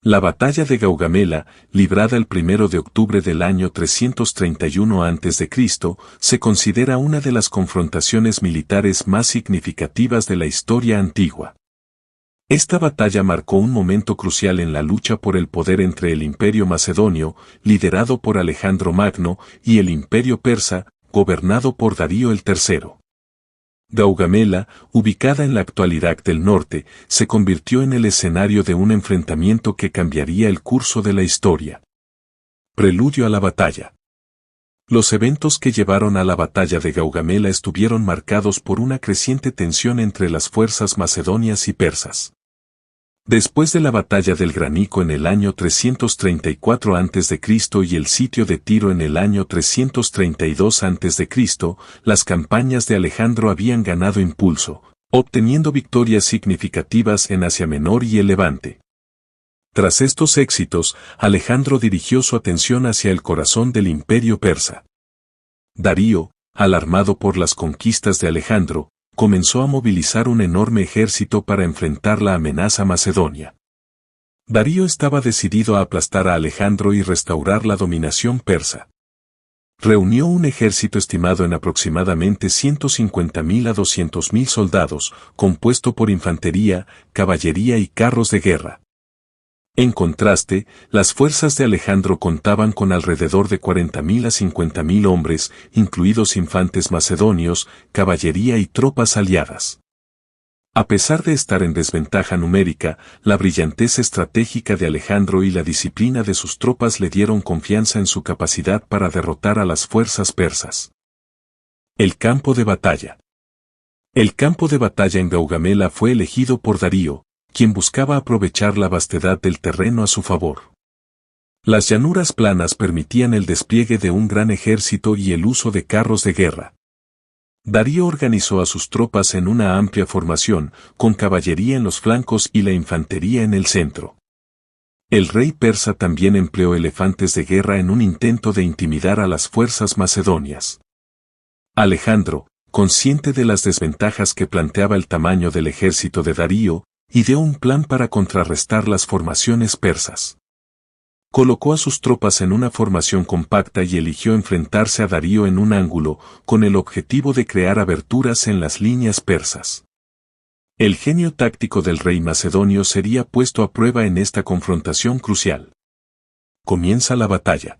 La batalla de Gaugamela, librada el 1 de octubre del año 331 a.C., se considera una de las confrontaciones militares más significativas de la historia antigua. Esta batalla marcó un momento crucial en la lucha por el poder entre el Imperio Macedonio, liderado por Alejandro Magno, y el Imperio Persa, gobernado por Darío el III. Gaugamela, ubicada en la actualidad del norte, se convirtió en el escenario de un enfrentamiento que cambiaría el curso de la historia. Preludio a la batalla. Los eventos que llevaron a la batalla de Gaugamela estuvieron marcados por una creciente tensión entre las fuerzas macedonias y persas. Después de la batalla del Granicco en el año 334 a.C. y el sitio de Tiro en el año 332 a.C., las campañas de Alejandro habían ganado impulso, obteniendo victorias significativas en Asia Menor y el Levante. Tras estos éxitos, Alejandro dirigió su atención hacia el corazón del imperio persa. Darío, alarmado por las conquistas de Alejandro, comenzó a movilizar un enorme ejército para enfrentar la amenaza macedonia. Darío estaba decidido a aplastar a Alejandro y restaurar la dominación persa. Reunió un ejército estimado en aproximadamente 150.000 a 200.000 soldados, compuesto por infantería, caballería y carros de guerra. En contraste, las fuerzas de Alejandro contaban con alrededor de 40.000 a 50.000 hombres, incluidos infantes macedonios, caballería y tropas aliadas. A pesar de estar en desventaja numérica, la brillantez estratégica de Alejandro y la disciplina de sus tropas le dieron confianza en su capacidad para derrotar a las fuerzas persas. El campo de batalla. El campo de batalla en Gaugamela fue elegido por Darío, quien buscaba aprovechar la vastedad del terreno a su favor. Las llanuras planas permitían el despliegue de un gran ejército y el uso de carros de guerra. Darío organizó a sus tropas en una amplia formación, con caballería en los flancos y la infantería en el centro. El rey persa también empleó elefantes de guerra en un intento de intimidar a las fuerzas macedonias. Alejandro, consciente de las desventajas que planteaba el tamaño del ejército de Darío, ideó un plan para contrarrestar las formaciones persas. Colocó a sus tropas en una formación compacta y eligió enfrentarse a Darío en un ángulo, con el objetivo de crear aberturas en las líneas persas. El genio táctico del rey macedonio sería puesto a prueba en esta confrontación crucial. Comienza la batalla.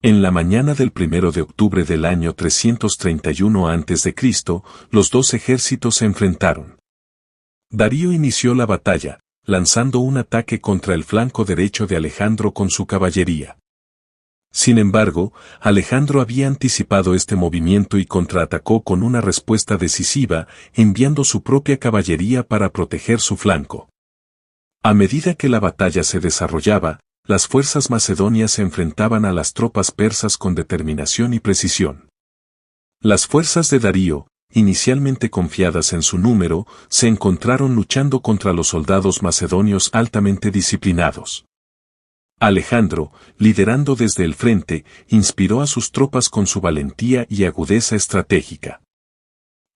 En la mañana del 1 de octubre del año 331 a.C., los dos ejércitos se enfrentaron. Darío inició la batalla, lanzando un ataque contra el flanco derecho de Alejandro con su caballería. Sin embargo, Alejandro había anticipado este movimiento y contraatacó con una respuesta decisiva, enviando su propia caballería para proteger su flanco. A medida que la batalla se desarrollaba, las fuerzas macedonias se enfrentaban a las tropas persas con determinación y precisión. Las fuerzas de Darío, inicialmente confiadas en su número, se encontraron luchando contra los soldados macedonios altamente disciplinados. Alejandro, liderando desde el frente, inspiró a sus tropas con su valentía y agudeza estratégica.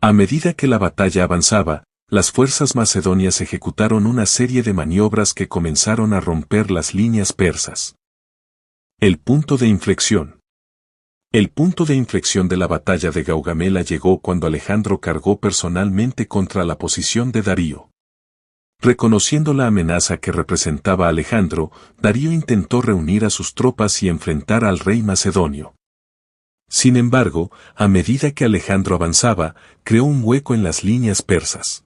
A medida que la batalla avanzaba, las fuerzas macedonias ejecutaron una serie de maniobras que comenzaron a romper las líneas persas. El punto de inflexión. El punto de inflexión de la batalla de Gaugamela llegó cuando Alejandro cargó personalmente contra la posición de Darío. Reconociendo la amenaza que representaba Alejandro, Darío intentó reunir a sus tropas y enfrentar al rey macedonio. Sin embargo, a medida que Alejandro avanzaba, creó un hueco en las líneas persas.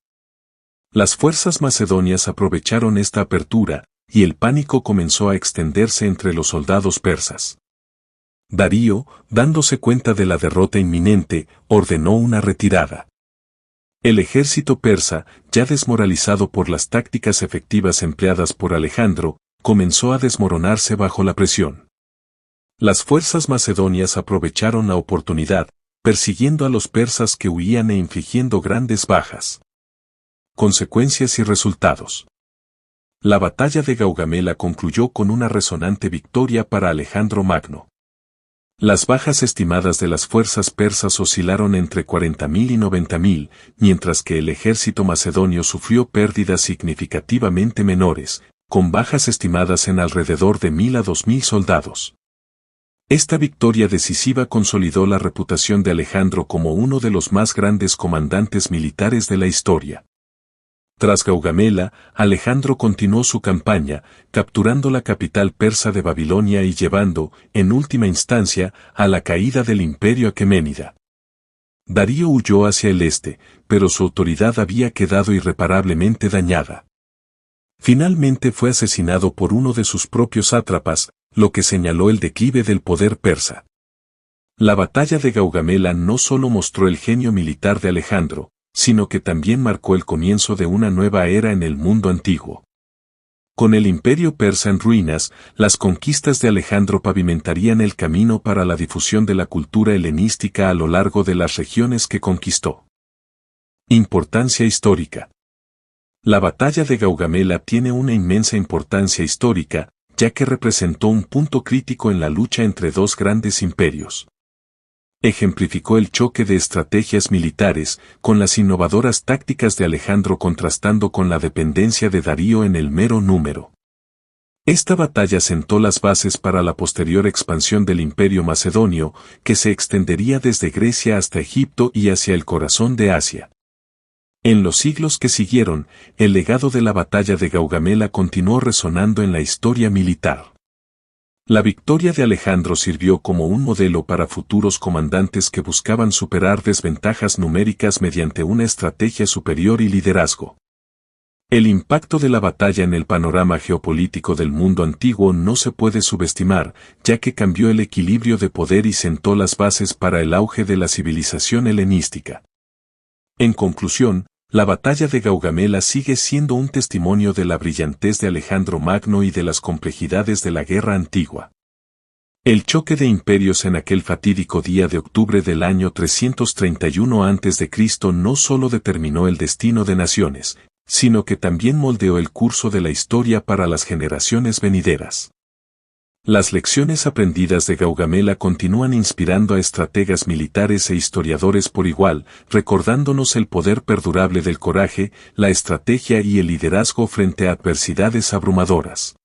Las fuerzas macedonias aprovecharon esta apertura, y el pánico comenzó a extenderse entre los soldados persas. Darío, dándose cuenta de la derrota inminente, ordenó una retirada. El ejército persa, ya desmoralizado por las tácticas efectivas empleadas por Alejandro, comenzó a desmoronarse bajo la presión. Las fuerzas macedonias aprovecharon la oportunidad, persiguiendo a los persas que huían e infligiendo grandes bajas. Consecuencias y resultados. La batalla de Gaugamela concluyó con una resonante victoria para Alejandro Magno. Las bajas estimadas de las fuerzas persas oscilaron entre 40.000 y 90.000, mientras que el ejército macedonio sufrió pérdidas significativamente menores, con bajas estimadas en alrededor de 1.000 a 2.000 soldados. Esta victoria decisiva consolidó la reputación de Alejandro como uno de los más grandes comandantes militares de la historia. Tras Gaugamela, Alejandro continuó su campaña, capturando la capital persa de Babilonia y llevando, en última instancia, a la caída del imperio aqueménida. Darío huyó hacia el este, pero su autoridad había quedado irreparablemente dañada. Finalmente fue asesinado por uno de sus propios sátrapas, lo que señaló el declive del poder persa. La batalla de Gaugamela no solo mostró el genio militar de Alejandro, sino que también marcó el comienzo de una nueva era en el mundo antiguo. Con el imperio persa en ruinas, las conquistas de Alejandro pavimentarían el camino para la difusión de la cultura helenística a lo largo de las regiones que conquistó. Importancia histórica. La batalla de Gaugamela tiene una inmensa importancia histórica, ya que representó un punto crítico en la lucha entre dos grandes imperios. Ejemplificó el choque de estrategias militares, con las innovadoras tácticas de Alejandro contrastando con la dependencia de Darío en el mero número. Esta batalla sentó las bases para la posterior expansión del imperio macedonio, que se extendería desde Grecia hasta Egipto y hacia el corazón de Asia. En los siglos que siguieron, el legado de la batalla de Gaugamela continuó resonando en la historia militar. La victoria de Alejandro sirvió como un modelo para futuros comandantes que buscaban superar desventajas numéricas mediante una estrategia superior y liderazgo. El impacto de la batalla en el panorama geopolítico del mundo antiguo no se puede subestimar, ya que cambió el equilibrio de poder y sentó las bases para el auge de la civilización helenística. En conclusión, la batalla de Gaugamela sigue siendo un testimonio de la brillantez de Alejandro Magno y de las complejidades de la guerra antigua. El choque de imperios en aquel fatídico día de octubre del año 331 a.C. no solo determinó el destino de naciones, sino que también moldeó el curso de la historia para las generaciones venideras. Las lecciones aprendidas de Gaugamela continúan inspirando a estrategas militares e historiadores por igual, recordándonos el poder perdurable del coraje, la estrategia y el liderazgo frente a adversidades abrumadoras.